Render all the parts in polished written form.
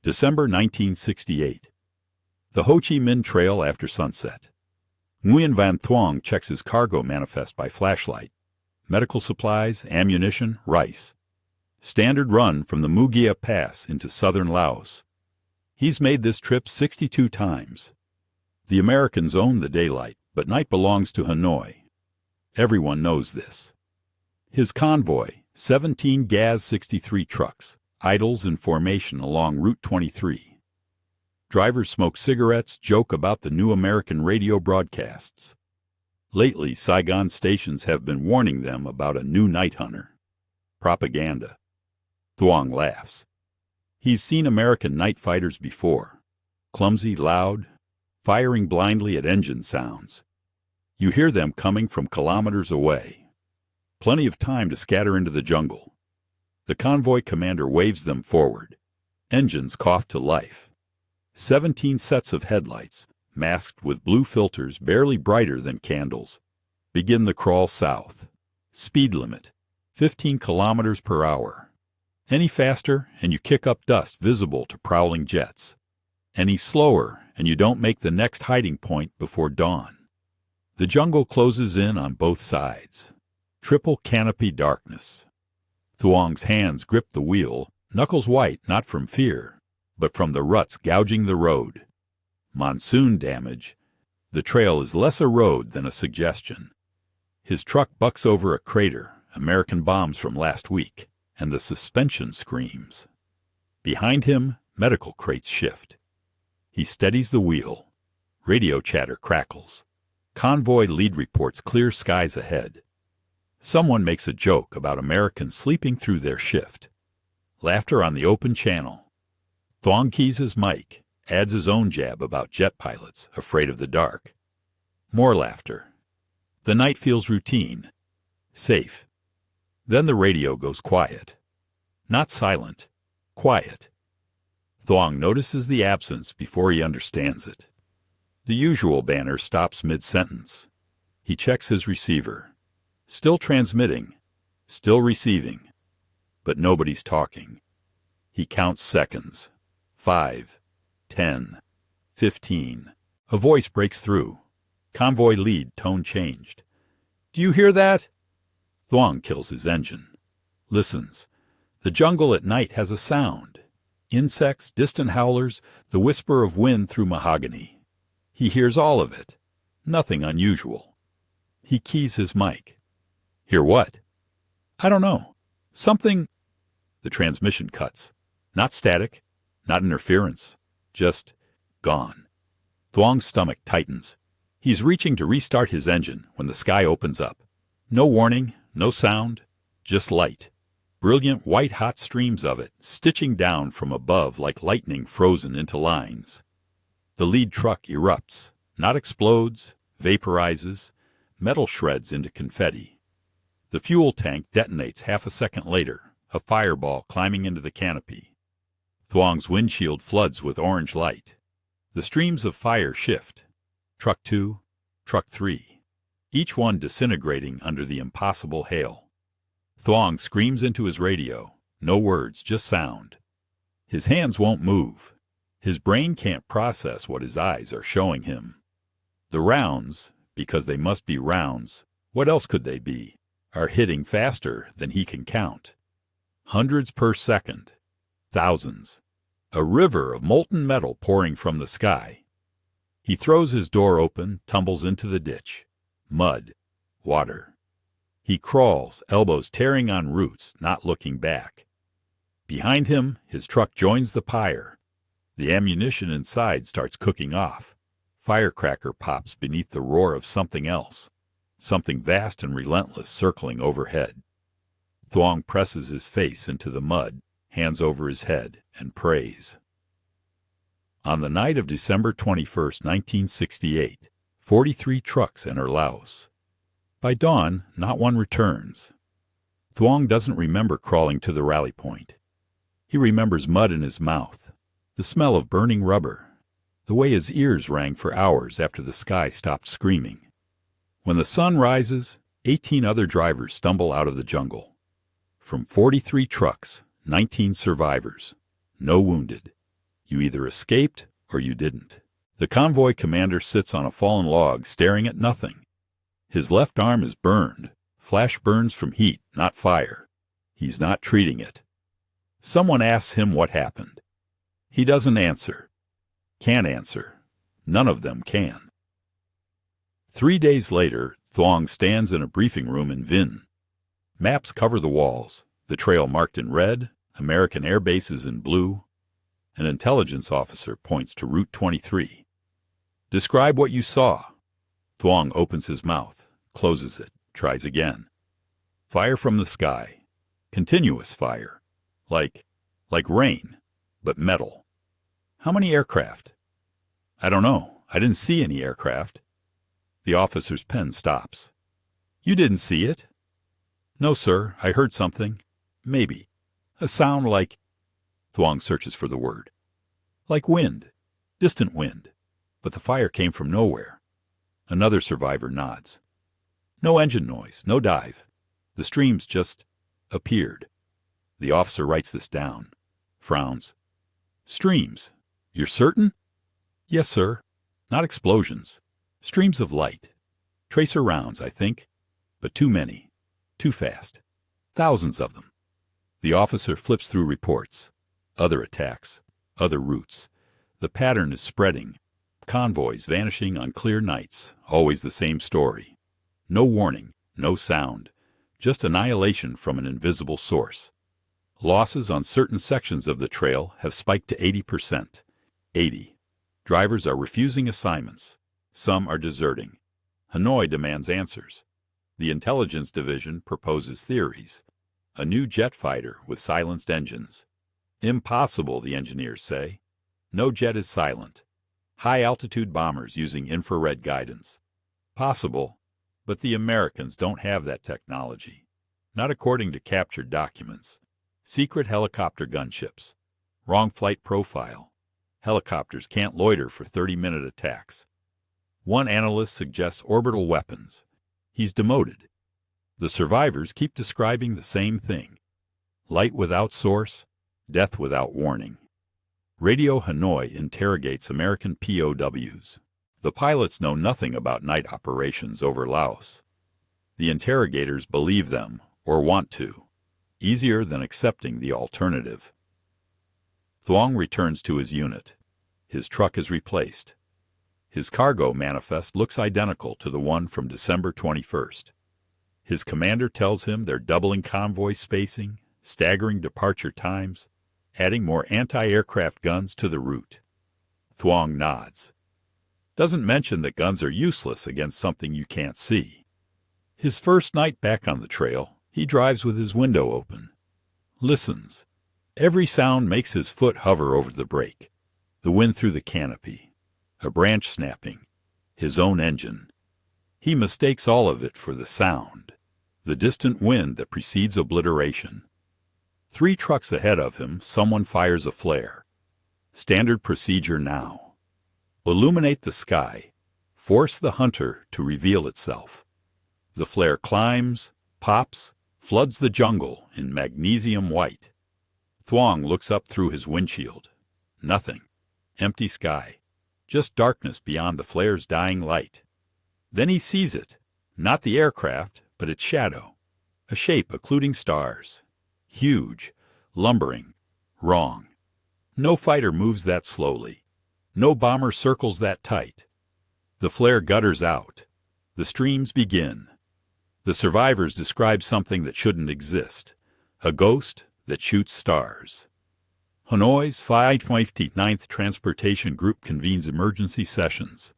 December 1968. The Ho Chi Minh Trail after sunset. Nguyen Van Thuong checks his cargo manifest by flashlight. Medical supplies, ammunition, rice. Standard run from the Mugia Pass into southern Laos. He's made this trip 62 times. The Americans own the daylight, but night belongs to Hanoi. Everyone knows this. His convoy, 17 GAZ-63 trucks, idles in formation along Route 23. Drivers smoke cigarettes, joke about the new American radio broadcasts. Lately, Saigon stations have been warning them about a new night hunter. Propaganda. Thuong laughs. He's seen American night fighters before. Clumsy, loud, firing blindly at engine sounds. You hear them coming from kilometers away. Plenty of time to scatter into the jungle. The convoy commander waves them forward. Engines cough to life. 17 sets of headlights, masked with blue filters barely brighter than candles, begin the crawl south. Speed limit, 15 kilometers per hour. Any faster, and you kick up dust visible to prowling jets. Any slower, and you don't make the next hiding point before dawn. The jungle closes in on both sides. Triple canopy darkness. Thuong's hands grip the wheel, knuckles white not from fear, but from the ruts gouging the road. Monsoon damage. The trail is less a road than a suggestion. His truck bucks over a crater, American bombs from last week, and the suspension screams. Behind him, medical crates shift. He steadies the wheel. Radio chatter crackles. Convoy lead reports clear skies ahead. Someone makes a joke about Americans sleeping through their shift. Laughter on the open channel. Thuong keys his mic, adds his own jab about jet pilots afraid of the dark. More laughter. The night feels routine. Safe. Then the radio goes quiet. Not silent. Quiet. Thuong notices the absence before he understands it. The usual banner stops mid-sentence. He checks his receiver. Still transmitting. Still receiving. But nobody's talking. He counts seconds. 5, 10, 15. A voice breaks through. Convoy lead tone changed. "Do you hear that?" Thuong kills his engine. Listens. The jungle at night has a sound. Insects, distant howlers, the whisper of wind through mahogany. He hears all of it. Nothing unusual. He keys his mic. "Hear what?" "I don't know. Something—" The transmission cuts. Not static, not interference. Just gone. Thuong's stomach tightens. He's reaching to restart his engine when the sky opens up. No warning, no sound, just light. Brilliant white-hot streams of it, stitching down from above like lightning frozen into lines. The lead truck erupts, not explodes, vaporizes, metal shreds into confetti. The fuel tank detonates half a second later, a fireball climbing into the canopy. Thuong's windshield floods with orange light. The streams of fire shift. Truck 2, Truck 3, each one disintegrating under the impossible hail. Thuong screams into his radio. No words, just sound. His hands won't move. His brain can't process what his eyes are showing him. The rounds, because they must be rounds, what else could they be, are hitting faster than he can count. Hundreds per second. Thousands. A river of molten metal pouring from the sky. He throws his door open, tumbles into the ditch. Mud. Water. He crawls, elbows tearing on roots, not looking back. Behind him, his truck joins the pyre. The ammunition inside starts cooking off. Firecracker pops beneath the roar of something else. Something vast and relentless circling overhead. Thuong presses his face into the mud, hands over his head, and prays. On the night of December 21, 1968, 43 trucks enter Laos. By dawn, not one returns. Thuong doesn't remember crawling to the rally point. He remembers mud in his mouth, the smell of burning rubber, the way his ears rang for hours after the sky stopped screaming. When the sun rises, 18 other drivers stumble out of the jungle. From 43 trucks, 19 survivors, no wounded. You either escaped or you didn't. The convoy commander sits on a fallen log staring at nothing. His left arm is burned. Flash burns from heat, not fire. He's not treating it. Someone asks him what happened. He doesn't answer. Can't answer. None of them can. 3 days later, Thuong stands in a briefing room in Vinh. Maps cover the walls, the trail marked in red, American air bases in blue. An intelligence officer points to Route 23. Describe what you saw. Thuong opens his mouth, closes it, tries again. Fire from the sky. Continuous fire. Like rain, but metal. How many aircraft? I don't know. I didn't see any aircraft. The officer's pen stops. You didn't see it? No, sir. I heard something. Maybe. A sound like... Thuong searches for the word. Like wind. Distant wind. But the fire came from nowhere. Another survivor nods. No engine noise. No dive. The streams just appeared. The officer writes this down. Frowns. Streams. You're certain? Yes, sir. Not explosions. Streams of light. Tracer rounds, I think. But too many. Too fast. Thousands of them. The officer flips through reports. Other attacks. Other routes. The pattern is spreading. Convoys vanishing on clear nights. Always the same story. No warning. No sound. Just annihilation from an invisible source. Losses on certain sections of the trail have spiked to 80%. 80. Drivers are refusing assignments. Some are deserting. Hanoi demands answers. The intelligence division proposes theories. A new jet fighter with silenced engines. Impossible, the engineers say. No jet is silent. High-altitude bombers using infrared guidance. Possible, but the Americans don't have that technology. Not according to captured documents. Secret helicopter gunships. Wrong flight profile. Helicopters can't loiter for 30-minute attacks. One analyst suggests orbital weapons. He's demoted. The survivors keep describing the same thing. Light without source, death without warning. Radio Hanoi interrogates American POWs. The pilots know nothing about night operations over Laos. The interrogators believe them, or want to. Easier than accepting the alternative. Thuong returns to his unit. His truck is replaced. His cargo manifest looks identical to the one from December 21st. His commander tells him they're doubling convoy spacing, staggering departure times, adding more anti-aircraft guns to the route. Thuong nods. Doesn't mention that guns are useless against something you can't see. His first night back on the trail, he drives with his window open. Listens. Every sound makes his foot hover over the brake. The wind through the canopy. A branch snapping. His own engine. He mistakes all of it for the sound. The distant wind that precedes obliteration. 3 trucks ahead of him, someone fires a flare. Standard procedure now. Illuminate the sky. Force the hunter to reveal itself. The flare climbs, pops, floods the jungle in magnesium white. Thuong looks up through his windshield. Nothing. Empty sky. Just darkness beyond the flare's dying light. Then he sees it. Not the aircraft, but its shadow. A shape occluding stars. Huge. Lumbering. Wrong. No fighter moves that slowly. No bomber circles that tight. The flare gutters out. The streams begin. The survivors describe something that shouldn't exist. A ghost that shoots stars. Hanoi's 559th Transportation Group convenes emergency sessions.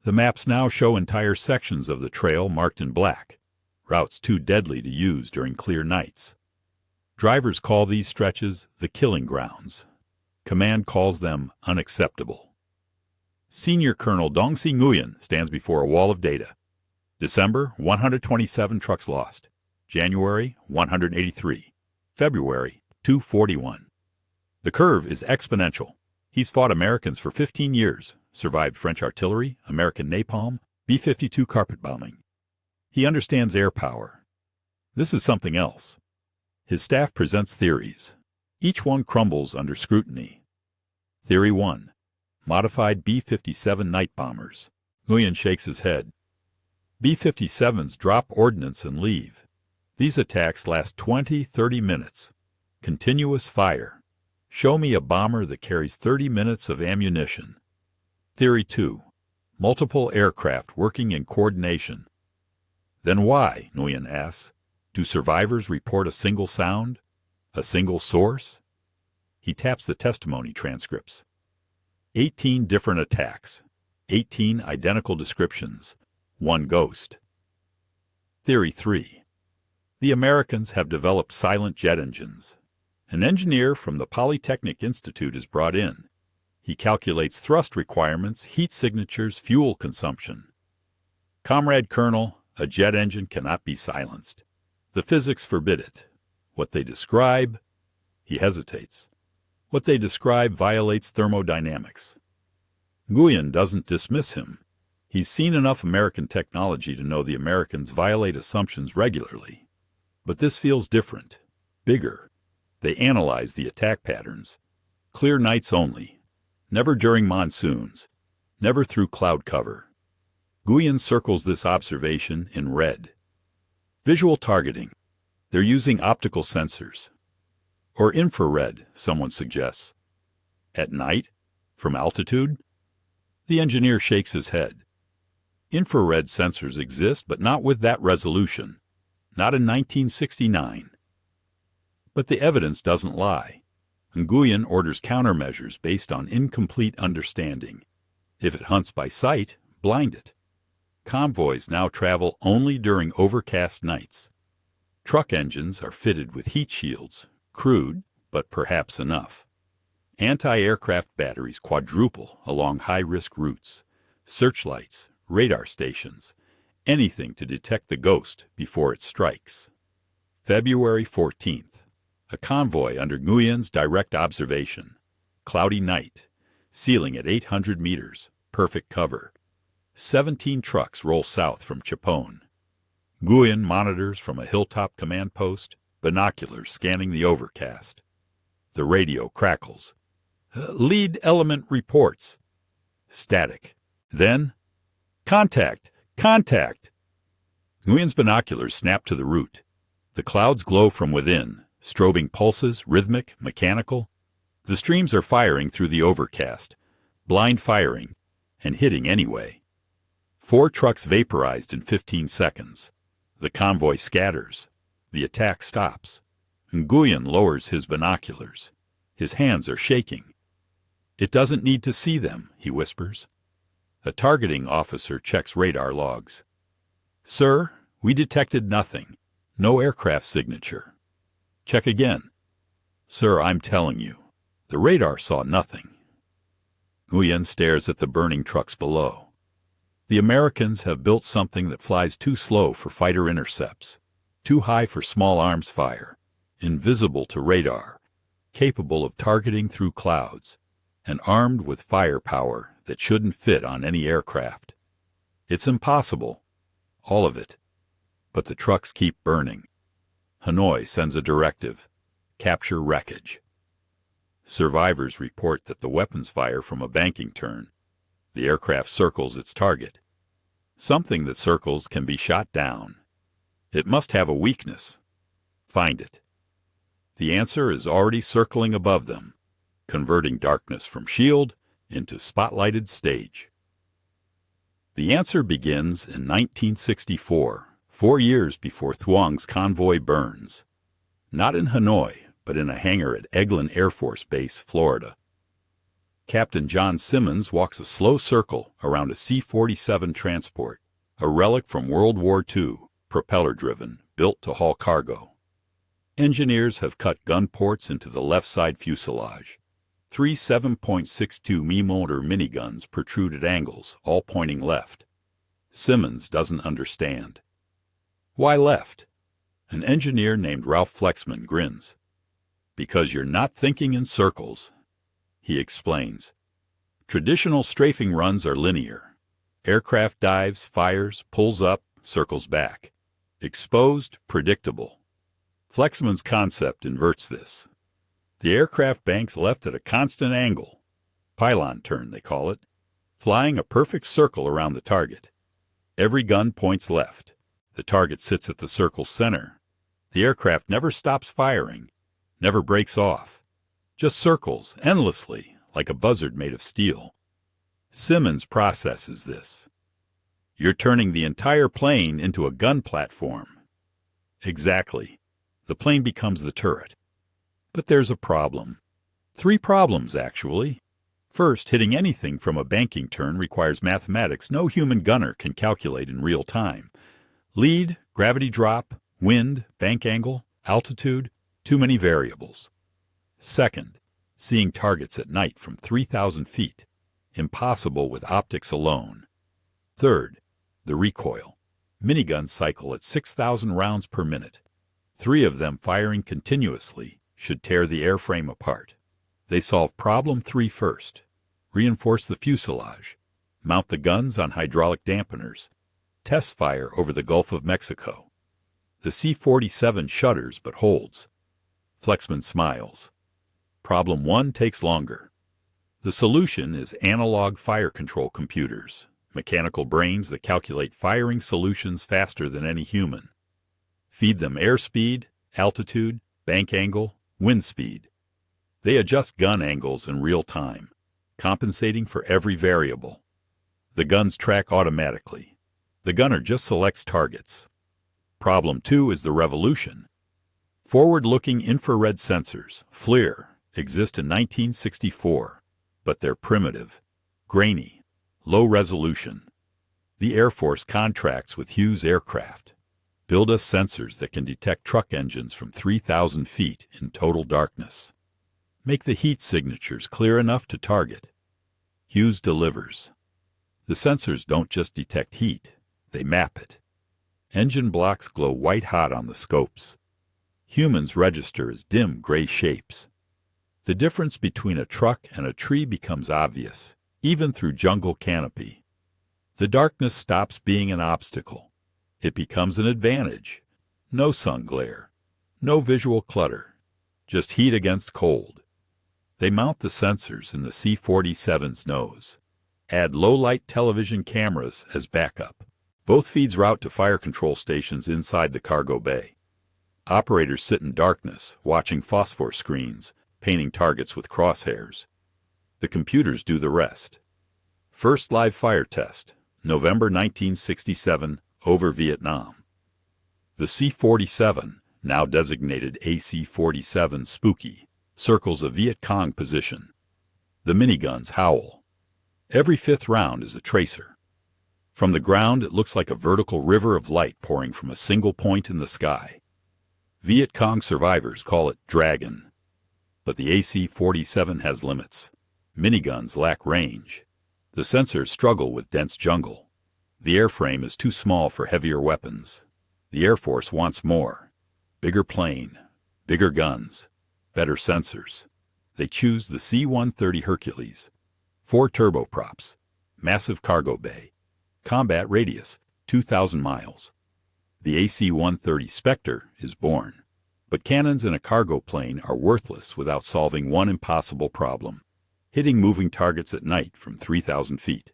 The maps now show entire sections of the trail marked in black, routes too deadly to use during clear nights. Drivers call these stretches the killing grounds. Command calls them unacceptable. Senior Colonel Dongsi Nguyen stands before a wall of data. December, 127 trucks lost. January, 183. February, 241. The curve is exponential. He's fought Americans for 15 years, survived French artillery, American napalm, B-52 carpet bombing. He understands air power. This is something else. His staff presents theories. Each one crumbles under scrutiny. Theory 1. Modified B-57 night bombers. Nguyen shakes his head. B-57s drop ordnance and leave. These attacks last 20-30 minutes. Continuous fire. Show me a bomber that carries 30 minutes of ammunition. Theory 2. Multiple aircraft working in coordination. Then why, Nguyen asks, do survivors report a single sound? A single source? He taps the testimony transcripts. 18 different attacks. 18 identical descriptions. One ghost. Theory 3. The Americans have developed silent jet engines. An engineer from the Polytechnic Institute is brought in. He calculates thrust requirements, heat signatures, fuel consumption. Comrade Colonel, a jet engine cannot be silenced. The physics forbid it. What they describe, he hesitates. What they describe violates thermodynamics. Nguyen doesn't dismiss him. He's seen enough American technology to know the Americans violate assumptions regularly. But this feels different, bigger. They analyze the attack patterns. Clear nights only. Never during monsoons. Never through cloud cover. Nguyen circles this observation in red. Visual targeting. They're using optical sensors. Or infrared, someone suggests. At night? From altitude? The engineer shakes his head. Infrared sensors exist, but not with that resolution. Not in 1969. But the evidence doesn't lie. Nguyen orders countermeasures based on incomplete understanding. If it hunts by sight, blind it. Convoys now travel only during overcast nights. Truck engines are fitted with heat shields, crude, but perhaps enough. Anti-aircraft batteries quadruple along high-risk routes. Searchlights, radar stations, anything to detect the ghost before it strikes. February 14th. A convoy under Nguyen's direct observation. Cloudy night. Ceiling at 800 meters. Perfect cover. 17 trucks roll south from Chapone. Nguyen monitors from a hilltop command post, binoculars scanning the overcast. The radio crackles. Lead element reports. Static. Then, contact! Contact! Nguyen's binoculars snap to the route. The clouds glow from within, strobing pulses, rhythmic, mechanical. The streams are firing through the overcast, blind firing, and hitting anyway. 4 trucks vaporized in 15 seconds. The convoy scatters. The attack stops. Nguyen lowers his binoculars. His hands are shaking. It doesn't need to see them, he whispers. A targeting officer checks radar logs. Sir, we detected nothing. No aircraft signature. Check again. Sir, I'm telling you. The radar saw nothing. Nguyen stares at the burning trucks below. The Americans have built something that flies too slow for fighter intercepts, too high for small arms fire, invisible to radar, capable of targeting through clouds, and armed with firepower that shouldn't fit on any aircraft. It's impossible, all of it. But the trucks keep burning. Hanoi sends a directive: capture wreckage. Survivors report that the weapons fire from a banking turn. The aircraft circles its target. Something that circles can be shot down. It must have a weakness. Find it. The answer is already circling above them, converting darkness from shield into spotlighted stage. The answer begins in 1964, 4 years before Thuong's convoy burns. Not in Hanoi, but in a hangar at Eglin Air Force Base, Florida. Captain John Simmons walks a slow circle around a C-47 transport, a relic from World War II, propeller-driven, built to haul cargo. Engineers have cut gun ports into the left side fuselage. 3 7.62 mm miniguns protrude at angles, all pointing left. Simmons doesn't understand. Why left? An engineer named Ralph Flexman grins. Because you're not thinking in circles. He explains. Traditional strafing runs are linear. Aircraft dives, fires, pulls up, circles back. Exposed, predictable. Flexman's concept inverts this. The aircraft banks left at a constant angle. Pylon turn, they call it, flying a perfect circle around the target. Every gun points left. The target sits at the circle's center. The aircraft never stops firing, never breaks off, just circles endlessly like a buzzard made of steel. Simmons processes this. You're turning the entire plane into a gun platform. Exactly. The plane becomes the turret. But there's a problem. 3 problems, actually. First, hitting anything from a banking turn requires mathematics no human gunner can calculate in real time. Lead, gravity drop, wind, bank angle, altitude, too many variables. Second, seeing targets at night from 3,000 feet. Impossible with optics alone. Third, the recoil. Miniguns cycle at 6,000 rounds per minute. 3 of them firing continuously should tear the airframe apart. They solve problem 3 first. Reinforce the fuselage. Mount the guns on hydraulic dampeners. Test fire over the Gulf of Mexico. The C-47 shudders but holds. Flexman smiles. Problem 1 takes longer. The solution is analog fire control computers, mechanical brains that calculate firing solutions faster than any human. Feed them airspeed, altitude, bank angle, wind speed. They adjust gun angles in real time, compensating for every variable. The guns track automatically. The gunner just selects targets. Problem 2 is the revolution. Forward-looking infrared sensors, FLIR, exist in 1964, but they're primitive, grainy, low resolution. The Air Force contracts with Hughes Aircraft. Build us sensors that can detect truck engines from 3,000 feet in total darkness. Make the heat signatures clear enough to target. Hughes delivers. The sensors don't just detect heat, they map it. Engine blocks glow white-hot on the scopes. Humans register as dim gray shapes. The difference between a truck and a tree becomes obvious, even through jungle canopy. The darkness stops being an obstacle. It becomes an advantage. No sun glare, no visual clutter, just heat against cold. They mount the sensors in the C-47's nose. Add low-light television cameras as backup. Both feeds route to fire control stations inside the cargo bay. Operators sit in darkness, watching phosphor screens, painting targets with crosshairs. The computers do the rest. First live fire test, November 1967, over Vietnam. The C-47, now designated AC-47 Spooky, circles a Viet Cong position. The miniguns howl. Every 5th round is a tracer. From the ground, it looks like a vertical river of light pouring from a single point in the sky. Viet Cong survivors call it Dragon. But the AC-47 has limits. Miniguns lack range. The sensors struggle with dense jungle. The airframe is too small for heavier weapons. The Air Force wants more. Bigger plane, bigger guns, better sensors. They choose the C-130 Hercules. 4 turboprops, massive cargo bay, combat radius 2,000 miles. The AC-130 Spectre is born. But cannons in a cargo plane are worthless without solving one impossible problem: hitting moving targets at night from 3,000 feet.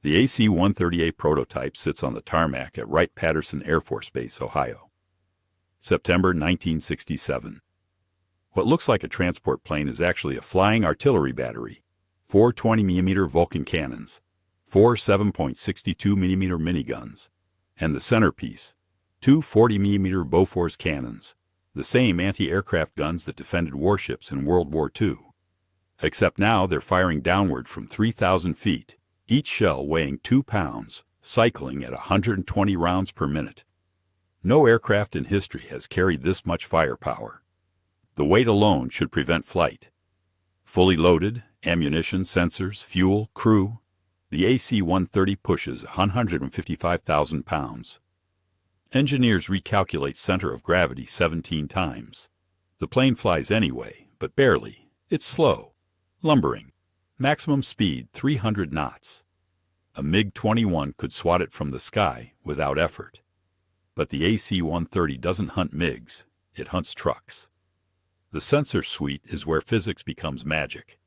The AC-138 prototype sits on the tarmac at Wright-Patterson Air Force Base, Ohio. September 1967. What looks like a transport plane is actually a flying artillery battery. 4 20mm Vulcan cannons, 4 7.62mm miniguns, and the centerpiece, 2 40mm Bofors cannons, the same anti-aircraft guns that defended warships in World War II. Except now they're firing downward from 3,000 feet, each shell weighing 2 pounds, cycling at 120 rounds per minute. No aircraft in history has carried this much firepower. The weight alone should prevent flight. Fully loaded, ammunition, sensors, fuel, crew, the AC-130 pushes 155,000 pounds. Engineers recalculate center of gravity 17 times. The plane flies anyway, but barely. It's slow, lumbering. Maximum speed 300 knots. A MiG-21 could swat it from the sky without effort. But the AC-130 doesn't hunt MiGs, it hunts trucks. The sensor suite is where physics becomes magic.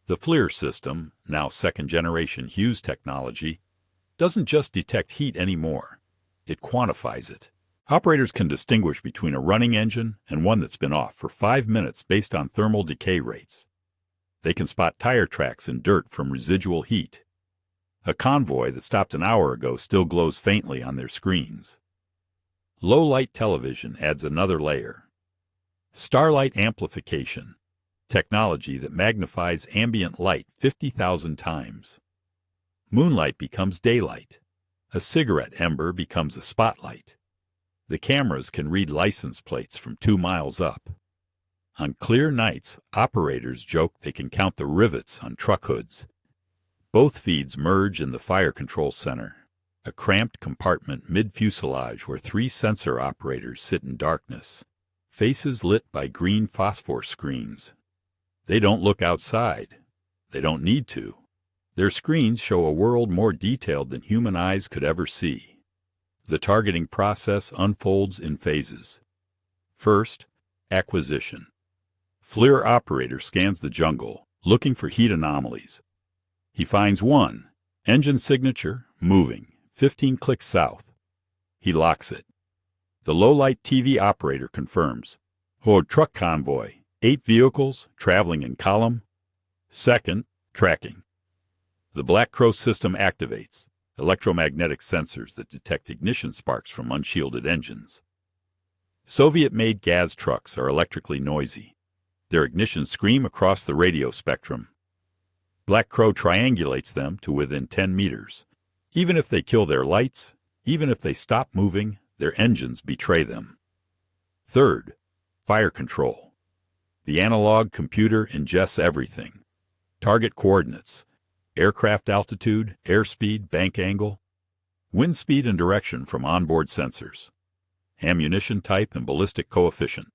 The FLIR system, now second-generation Hughes technology, doesn't just detect heat anymore. It quantifies it. Operators can distinguish between a running engine and one that's been off for 5 minutes based on thermal decay rates. They can spot tire tracks in dirt from residual heat. A convoy that stopped an hour ago still glows faintly on their screens. Low-light television adds another layer. Starlight amplification, technology that magnifies ambient light 50,000 times. Moonlight becomes daylight. A cigarette ember becomes a spotlight. The cameras can read license plates from 2 miles up. On clear nights, operators joke they can count the rivets on truck hoods. Both feeds merge in the fire control center, a cramped compartment mid-fuselage where 3 sensor operators sit in darkness, faces lit by green phosphor screens. They don't look outside. They don't need to. Their screens show a world more detailed than human eyes could ever see. The targeting process unfolds in phases. First, acquisition. FLIR operator scans the jungle, looking for heat anomalies. He finds one, engine signature, moving, 15 clicks south. He locks it. The low-light TV operator confirms. Ho truck convoy, 8 vehicles, traveling in column. Second, tracking. The Black Crow system activates, electromagnetic sensors that detect ignition sparks from unshielded engines. Soviet-made gas trucks are electrically noisy. Their ignitions scream across the radio spectrum. Black Crow triangulates them to within 10 meters. Even if they kill their lights, even if they stop moving, their engines betray them. Third, fire control. The analog computer ingests everything. Target coordinates, aircraft altitude, airspeed, bank angle, wind speed and direction from onboard sensors, ammunition type and ballistic coefficient.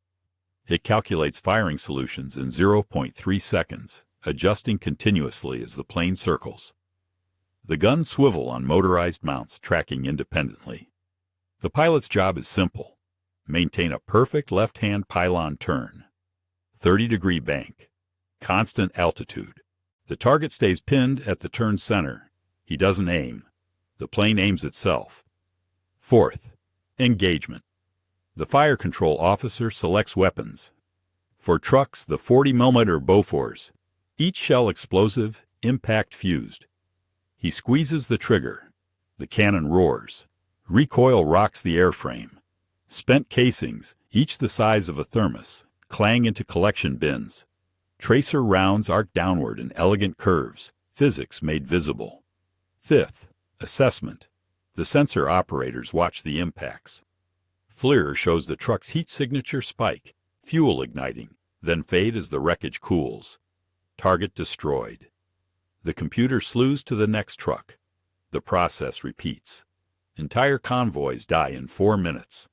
It calculates firing solutions in 0.3 seconds, adjusting continuously as the plane circles. The guns swivel on motorized mounts, tracking independently. The pilot's job is simple. Maintain a perfect left-hand pylon turn. 30-degree bank. Constant altitude. The target stays pinned at the turn center. He doesn't aim. The plane aims itself. Fourth, engagement. The fire control officer selects weapons. For trucks, the 40mm Bofors, each shell explosive, impact fused. He squeezes the trigger. The cannon roars. Recoil rocks the airframe. Spent casings, each the size of a thermos, clang into collection bins. Tracer rounds arc downward in elegant curves, physics made visible. Fifth, assessment. The sensor operators watch the impacts. FLIR shows the truck's heat signature spike, fuel igniting, then fade as the wreckage cools. Target destroyed. The computer slews to the next truck. The process repeats. Entire convoys die in 4 minutes.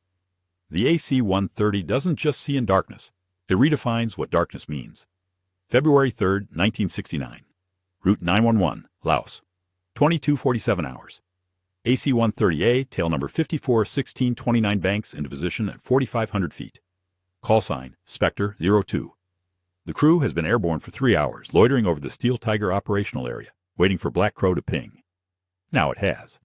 The AC-130 doesn't just see in darkness. It redefines what darkness means. February 3, 1969. Route 911, Laos. 22:47 hours. AC-130A, tail number 541629 banks into position at 4,500 feet. Call sign, Spectre 02. The crew has been airborne for 3 hours, loitering over the Steel Tiger operational area, waiting for Black Crow to ping. Now it has.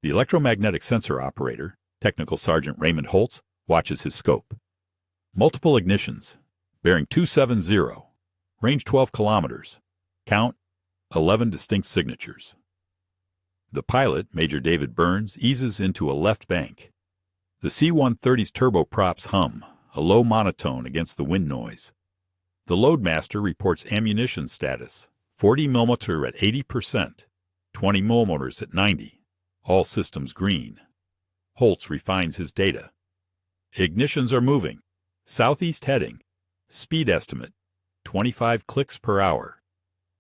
The electromagnetic sensor operator, Technical Sergeant Raymond Holtz, watches his scope. Multiple ignitions. Bearing 270. Range 12 kilometers. Count 11 distinct signatures. The pilot, Major David Burns, eases into a left bank. The C-130's turboprops hum, a low monotone against the wind noise. The loadmaster reports ammunition status, 40mm at 80%, 20mm at 90%, all systems green. Holtz refines his data. Ignitions are moving. Southeast heading. Speed estimate, 25 clicks per hour.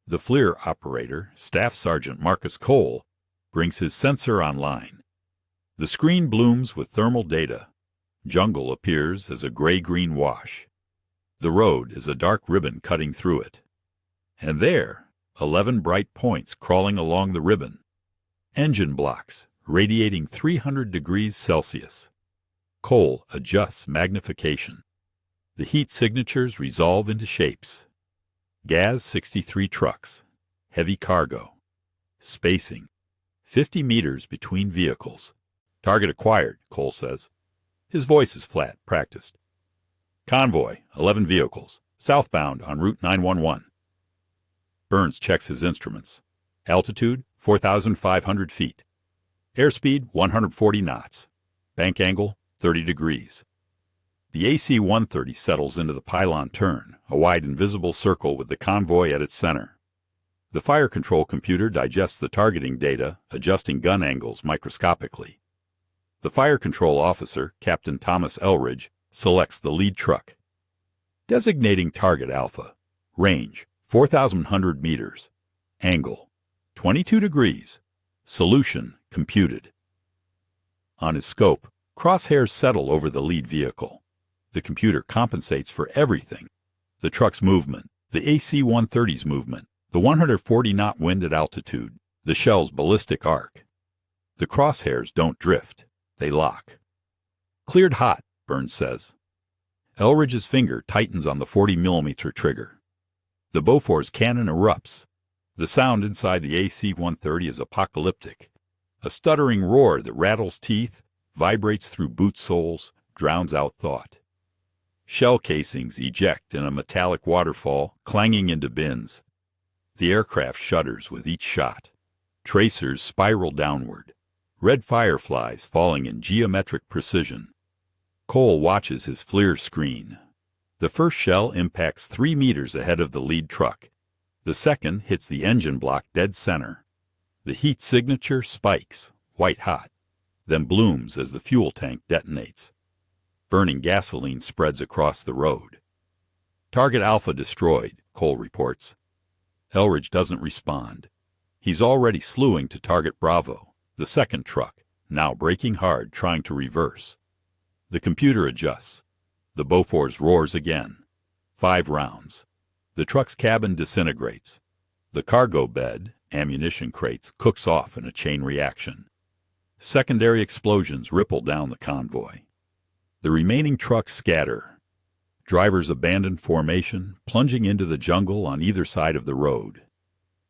The FLIR operator, Staff Sergeant Marcus Cole, brings his sensor online. The screen blooms with thermal data. Jungle appears as a gray-green wash. The road is a dark ribbon cutting through it. And there, 11 bright points crawling along the ribbon. Engine blocks, radiating 300 degrees Celsius. Cole adjusts magnification. The heat signatures resolve into shapes. GAZ-63 trucks. Heavy cargo. Spacing. 50 meters between vehicles. Target acquired, Cole says. His voice is flat, practiced. Convoy, 11 vehicles. Southbound on Route 911. Burns checks his instruments. Altitude, 4,500 feet. Airspeed, 140 knots. Bank angle, 30 degrees. The AC-130 settles into the pylon turn, a wide invisible circle with the convoy at its center. The fire control computer digests the targeting data, adjusting gun angles microscopically. The fire control officer, Captain Thomas Elridge, selects the lead truck. Designating target Alpha. Range, 4,100 meters. Angle, 22 degrees. Solution computed. On his scope, crosshairs settle over the lead vehicle. The computer compensates for everything. The truck's movement, the AC-130's movement, the 140-knot wind at altitude, the shell's ballistic arc. The crosshairs don't drift. They lock. Cleared hot, Burns says. Elridge's finger tightens on the 40mm trigger. The Bofors cannon erupts. The sound inside the AC-130 is apocalyptic. A stuttering roar that rattles teeth, vibrates through boot soles, drowns out thought. Shell casings eject in a metallic waterfall, clanging into bins. The aircraft shudders with each shot. Tracers spiral downward. Red fireflies falling in geometric precision. Cole watches his FLIR screen. The first shell impacts 3 meters ahead of the lead truck. The second hits the engine block dead center. The heat signature spikes, white hot, then blooms as the fuel tank detonates. Burning gasoline spreads across the road. Target Alpha destroyed, Cole reports. Elridge doesn't respond. He's already slewing to target Bravo, the second truck, now braking hard, trying to reverse. The computer adjusts. The Bofors roars again. 5 rounds. The truck's cabin disintegrates. The cargo bed, ammunition crates, cooks off in a chain reaction. Secondary explosions ripple down the convoy. The remaining trucks scatter. Drivers abandon formation, plunging into the jungle on either side of the road.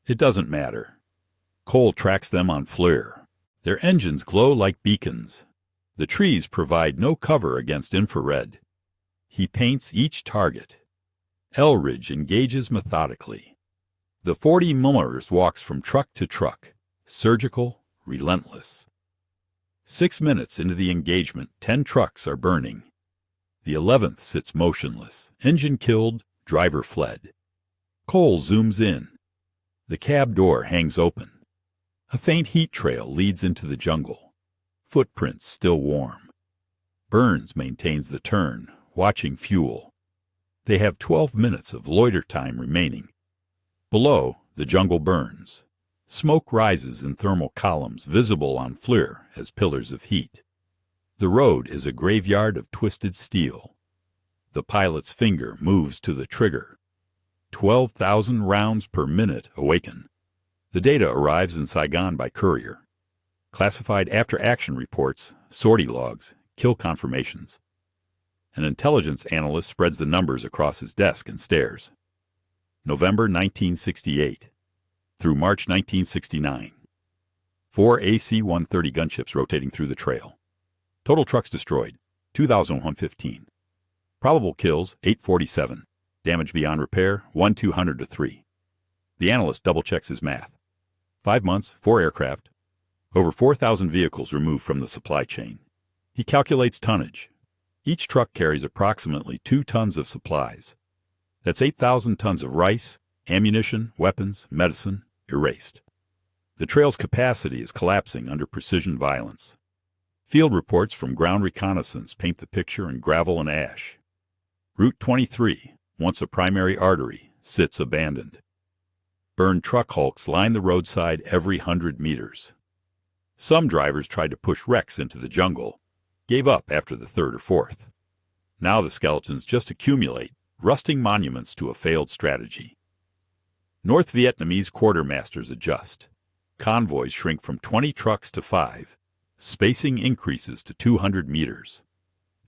It doesn't matter. Cole tracks them on FLIR. Their engines glow like beacons. The trees provide no cover against infrared. He paints each target. Elridge engages methodically. The 40mm walks from truck to truck, surgical, relentless. 6 minutes into the engagement, 10 trucks are burning. The 11th sits motionless, engine killed, driver fled. Cole zooms in. The cab door hangs open. A faint heat trail leads into the jungle. Footprints still warm. Burns maintains the turn, watching fuel. They have 12 minutes of loiter time remaining. Below, the jungle burns. Smoke rises in thermal columns visible on FLIR as pillars of heat. The road is a graveyard of twisted steel. The pilot's finger moves to the trigger. 12,000 rounds per minute awaken. The data arrives in Saigon by courier. Classified after-action reports, sortie logs, kill confirmations. An intelligence analyst spreads the numbers across his desk and stares. November 1968 through March 1969. 4 AC-130 gunships rotating through the trail. Total trucks destroyed, 2,115. Probable kills, 847. Damage beyond repair, 1/200 to 3. The analyst double-checks his math. 5 months, 4 aircraft. Over 4,000 vehicles removed from the supply chain. He calculates tonnage. Each truck carries approximately 2 tons of supplies. That's 8,000 tons of rice, ammunition, weapons, medicine, erased. The trail's capacity is collapsing under precision violence. Field reports from ground reconnaissance paint the picture in gravel and ash. Route 23, once a primary artery, sits abandoned. Burned truck hulks line the roadside every 100 meters. Some drivers tried to push wrecks into the jungle, gave up after the 3rd or 4th. Now the skeletons just accumulate, rusting monuments to a failed strategy. North Vietnamese quartermasters adjust. Convoys shrink from 20 trucks to 5. Spacing increases to 200 meters.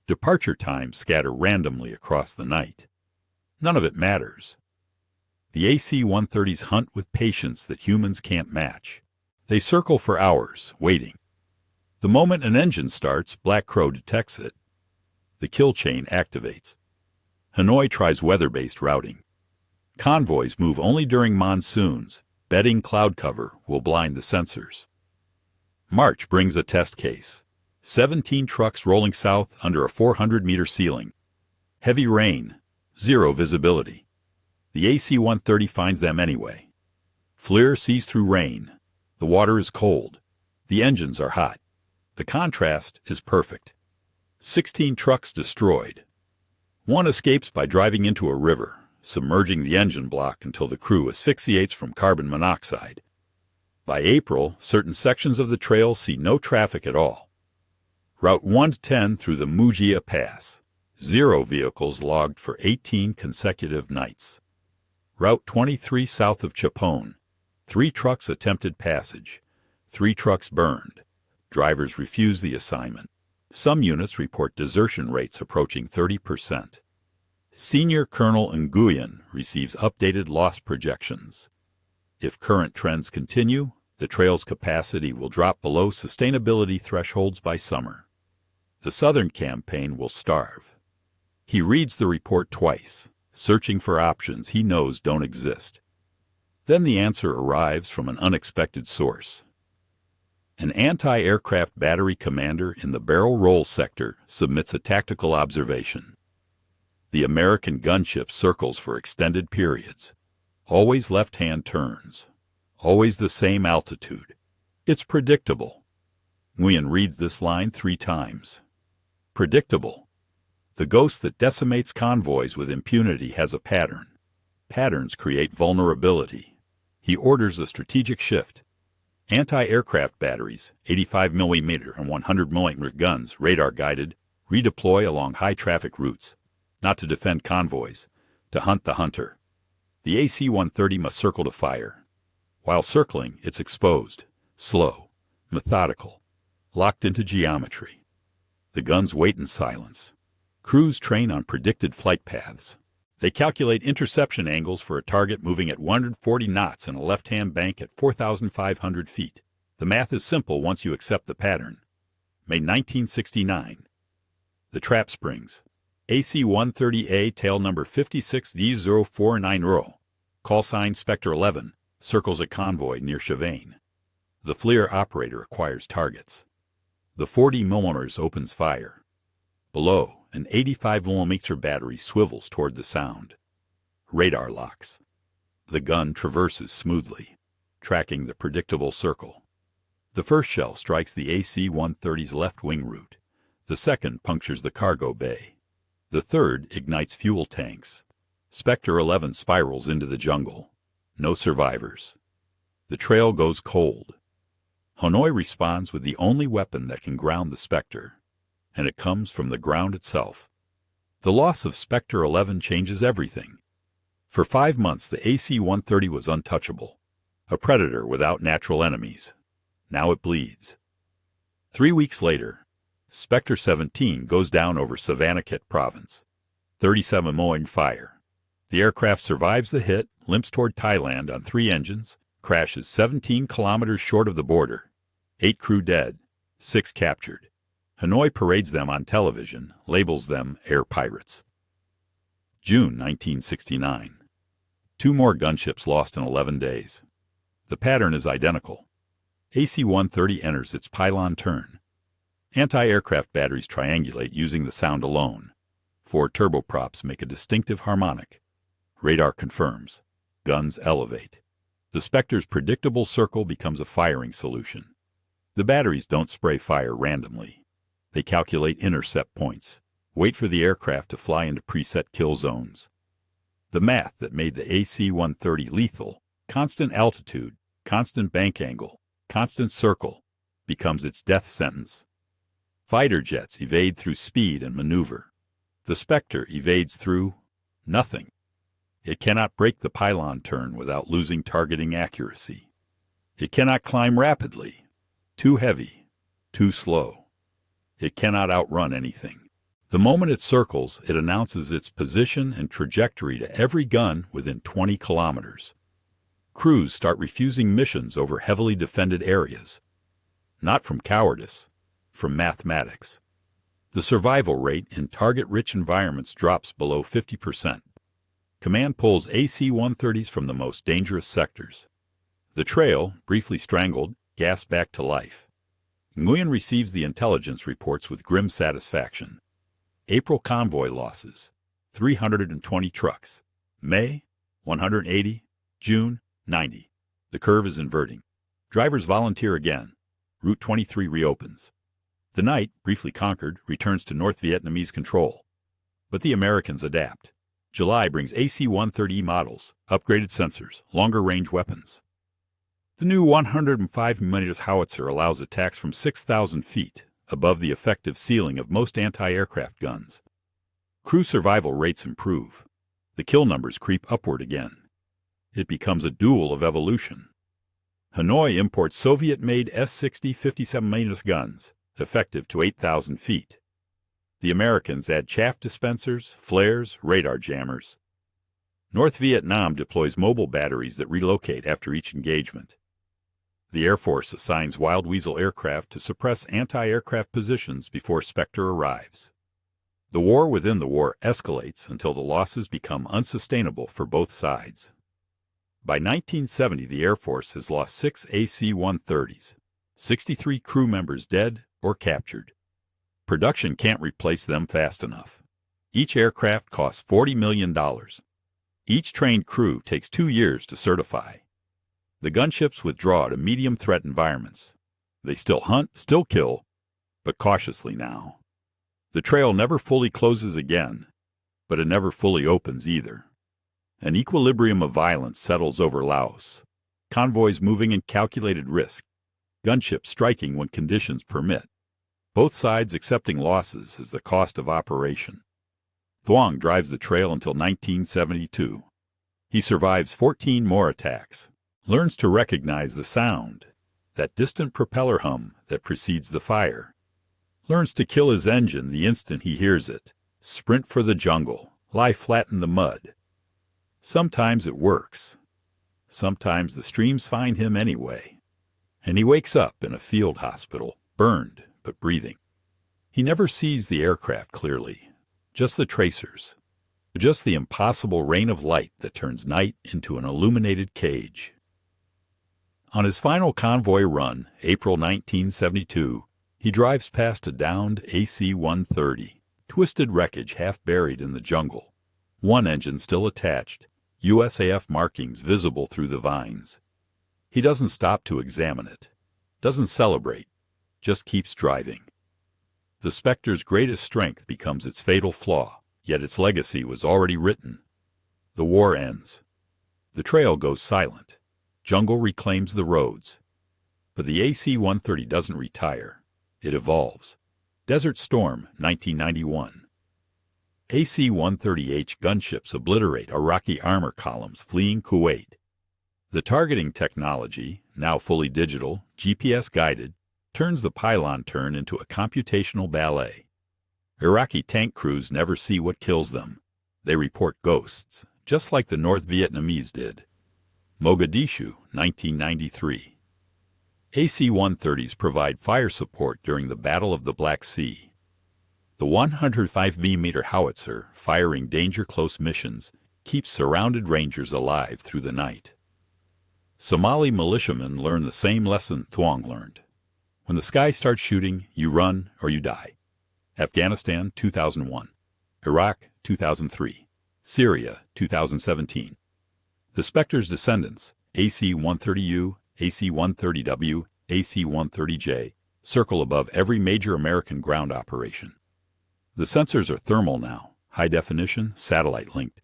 Departure times scatter randomly across the night. None of it matters. The AC-130s hunt with patience that humans can't match. They circle for hours, waiting. The moment an engine starts, Black Crow detects it. The kill chain activates. Hanoi tries weather-based routing. Convoys move only during monsoons. Bedding cloud cover will blind the sensors. March brings a test case. 17 trucks rolling south under a 400-meter ceiling. Heavy rain, zero visibility. The AC-130 finds them anyway. FLIR sees through rain. The water is cold. The engines are hot. The contrast is perfect. 16 trucks destroyed. One escapes by driving into a river, submerging the engine block until the crew asphyxiates from carbon monoxide. By April, certain sections of the trail see no traffic at all. Route 110 through the Mujia Pass. 0 vehicles logged for 18 consecutive nights. Route 23 south of Chapone. 3 trucks attempted passage. 3 trucks burned. Drivers refuse the assignment. Some units report desertion rates approaching 30%. Senior Colonel Nguyen receives updated loss projections. If current trends continue, the trail's capacity will drop below sustainability thresholds by summer. The Southern campaign will starve. He reads the report twice, searching for options he knows don't exist. Then the answer arrives from an unexpected source. An anti-aircraft battery commander in the Barrel Roll sector submits a tactical observation. The American gunship circles for extended periods. Always left-hand turns. Always the same altitude. It's predictable. Nguyen reads this line 3 times. Predictable. The ghost that decimates convoys with impunity has a pattern. Patterns create vulnerability. He orders a strategic shift. Anti-aircraft batteries, 85mm and 100mm guns, radar-guided, redeploy along high-traffic routes, not to defend convoys, to hunt the hunter. The AC-130 must circle to fire. While circling, it's exposed, slow, methodical, locked into geometry. The guns wait in silence. Crews train on predicted flight paths. They calculate interception angles for a target moving at 140 knots in a left-hand bank at 4,500 feet. The math is simple once you accept the pattern. May 1969. The trap springs. AC-130A tail number 56D0490, call sign Spectre 11, circles a convoy near Chavain. The FLIR operator acquires targets. The 40mm opens fire. Below, an 85mm battery swivels toward the sound. Radar locks. The gun traverses smoothly, tracking the predictable circle. The first shell strikes the AC-130's left wing root. The second punctures the cargo bay. The third ignites fuel tanks. Spectre 11 spirals into the jungle. No survivors. The trail goes cold. Hanoi responds with the only weapon that can ground the Spectre, and it comes from the ground itself. The loss of Spectre 11 changes everything. For 5 months, the AC-130 was untouchable, a predator without natural enemies. Now it bleeds. 3 weeks later, Spectre 17 goes down over Savannakhet province. 37 mowing fire. The aircraft survives the hit, limps toward Thailand on 3 engines, crashes 17 kilometers short of the border. 8 crew dead, 6 captured. Hanoi parades them on television, labels them air pirates. June 1969. 2 more gunships lost in 11 days. The pattern is identical. AC-130 enters its pylon turn. Anti-aircraft batteries triangulate using the sound alone. 4 turboprops make a distinctive harmonic. Radar confirms. Guns elevate. The Spectre's predictable circle becomes a firing solution. The batteries don't spray fire randomly. They calculate intercept points, wait for the aircraft to fly into preset kill zones. The math that made the AC-130 lethal, constant altitude, constant bank angle, constant circle, becomes its death sentence. Fighter jets evade through speed and maneuver. The Spectre evades through nothing. It cannot break the pylon turn without losing targeting accuracy. It cannot climb rapidly. Too heavy. Too slow. It cannot outrun anything. The moment it circles, it announces its position and trajectory to every gun within 20 kilometers. Crews start refusing missions over heavily defended areas. Not from cowardice, from mathematics. The survival rate in target-rich environments drops below 50%. Command pulls AC-130s from the most dangerous sectors. The trail, briefly strangled, gasped back to life. Nguyen receives the intelligence reports with grim satisfaction. April convoy losses, 320 trucks. May, 180. June, 90. The curve is inverting. Drivers volunteer again. Route 23 reopens. The night, briefly conquered, returns to North Vietnamese control. But the Americans adapt. July brings AC-130 models, upgraded sensors, longer-range weapons. The new 105mm howitzer allows attacks from 6,000 feet, above the effective ceiling of most anti-aircraft guns. Crew survival rates improve. The kill numbers creep upward again. It becomes a duel of evolution. Hanoi imports Soviet-made S-60 57mm guns, effective to 8,000 feet. The Americans add chaff dispensers, flares, radar jammers. North Vietnam deploys mobile batteries that relocate after each engagement. The Air Force assigns Wild Weasel aircraft to suppress anti-aircraft positions before Spectre arrives. The war within the war escalates until the losses become unsustainable for both sides. By 1970, the Air Force has lost 6 AC-130s, 63 crew members dead or captured. Production can't replace them fast enough. Each aircraft costs $40 million. Each trained crew takes 2 years to certify. The gunships withdraw to medium-threat environments. They still hunt, still kill, but cautiously now. The trail never fully closes again, but it never fully opens either. An equilibrium of violence settles over Laos. Convoys moving in calculated risk. Gunships striking when conditions permit. Both sides accepting losses as the cost of operation. Thuong drives the trail until 1972. He survives 14 more attacks. Learns to recognize the sound, that distant propeller hum that precedes the fire. Learns to kill his engine the instant he hears it, sprint for the jungle, lie flat in the mud. Sometimes it works. Sometimes the streams find him anyway. And he wakes up in a field hospital, burned but breathing. He never sees the aircraft clearly, just the tracers, just the impossible rain of light that turns night into an illuminated cage. On his final convoy run, April 1972, he drives past a downed AC-130, twisted wreckage half buried in the jungle. One engine still attached, USAF markings visible through the vines. He doesn't stop to examine it, doesn't celebrate, just keeps driving. The Spectre's greatest strength becomes its fatal flaw, yet its legacy was already written. The war ends. The trail goes silent. Jungle reclaims the roads. But the AC-130 doesn't retire. It evolves. Desert Storm, 1991. AC-130H gunships obliterate Iraqi armor columns fleeing Kuwait. The targeting technology, now fully digital, GPS-guided, turns the pylon turn into a computational ballet. Iraqi tank crews never see what kills them. They report ghosts, just like the North Vietnamese did. Mogadishu, 1993. AC-130s provide fire support during the Battle of the Black Sea. The 105mm howitzer, firing danger-close missions, keeps surrounded rangers alive through the night. Somali militiamen learn the same lesson Thuong learned. When the sky starts shooting, you run or you die. Afghanistan, 2001. Iraq, 2003. Syria, 2017. The Spectre's descendants, AC-130U, AC-130W, AC-130J, circle above every major American ground operation. The sensors are thermal now, high definition, satellite linked.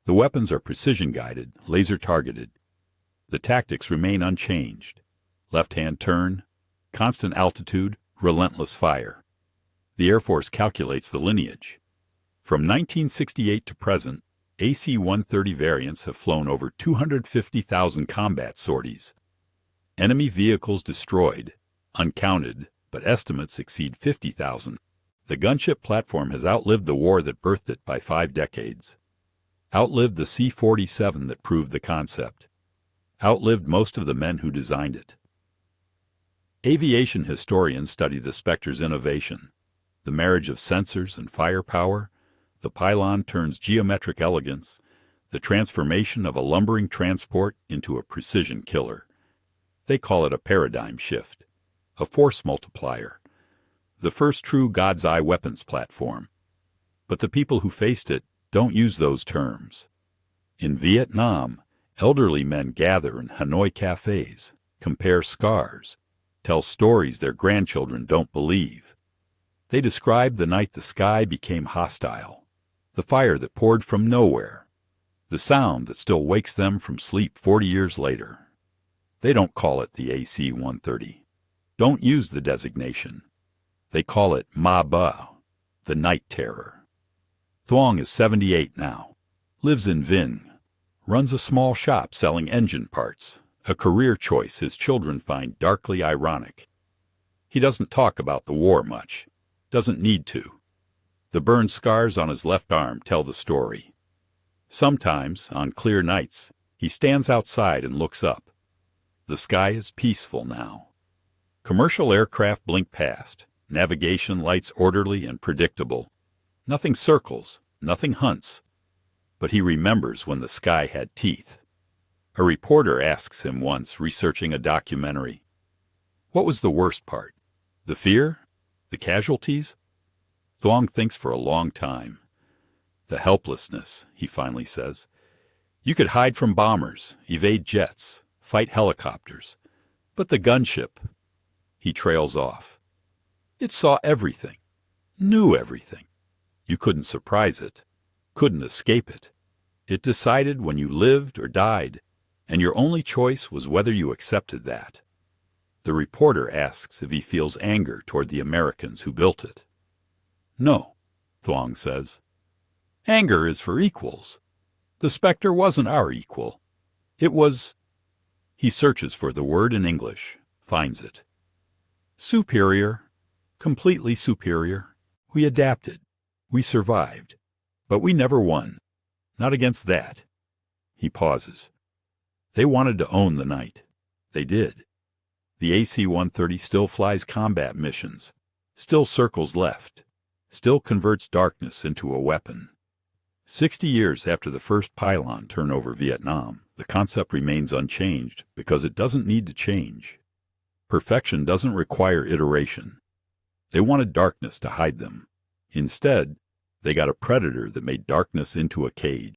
The weapons are precision guided, laser targeted. The tactics remain unchanged. Left-hand turn, constant altitude, relentless fire. The Air Force calculates the lineage. From 1968 to present, AC-130 variants have flown over 250,000 combat sorties. Enemy vehicles destroyed, uncounted, but estimates exceed 50,000. The gunship platform has outlived the war that birthed it by 5 decades. Outlived the C-47 that proved the concept. Outlived most of the men who designed it. Aviation historians study the Spectre's innovation. The marriage of sensors and firepower, the pylon turns geometric elegance, the transformation of a lumbering transport into a precision killer. They call it a paradigm shift, a force multiplier, the first true God's eye weapons platform. But the people who faced it don't use those terms. In Vietnam, elderly men gather in Hanoi cafes, compare scars, tell stories their grandchildren don't believe. They describe the night the sky became hostile, the fire that poured from nowhere, the sound that still wakes them from sleep 40 years later. They don't call it the AC-130. Don't use the designation. They call it Ma Ba, the night terror. Thuong is 78 now, lives in Vinh, runs a small shop selling engine parts, a career choice his children find darkly ironic. He doesn't talk about the war much, doesn't need to. The burned scars on his left arm tell the story. Sometimes, on clear nights, he stands outside and looks up. The sky is peaceful now. Commercial aircraft blink past, navigation lights orderly and predictable. Nothing circles, nothing hunts. But he remembers when the sky had teeth. A reporter asks him once, researching a documentary, "What was the worst part? The fear? The casualties?" Thuong thinks for a long time. "The helplessness," he finally says. "You could hide from bombers, evade jets, fight helicopters. But the gunship," he trails off. "It saw everything, knew everything. You couldn't surprise it, couldn't escape it. It decided when you lived or died, and your only choice was whether you accepted that." The reporter asks if he feels anger toward the Americans who built it. "No," Thuong says. "Anger is for equals. The Spectre wasn't our equal. It was—" He searches for the word in English, finds it. "Superior, completely superior. We adapted. We survived. But we never won. Not against that." He pauses. They wanted to own the night. They did. The AC-130 still flies combat missions, still circles left, still converts darkness into a weapon. 60 years after the first pylon turn over Vietnam, the concept remains unchanged because it doesn't need to change. Perfection doesn't require iteration. They wanted darkness to hide them. Instead, they got a predator that made darkness into a cage.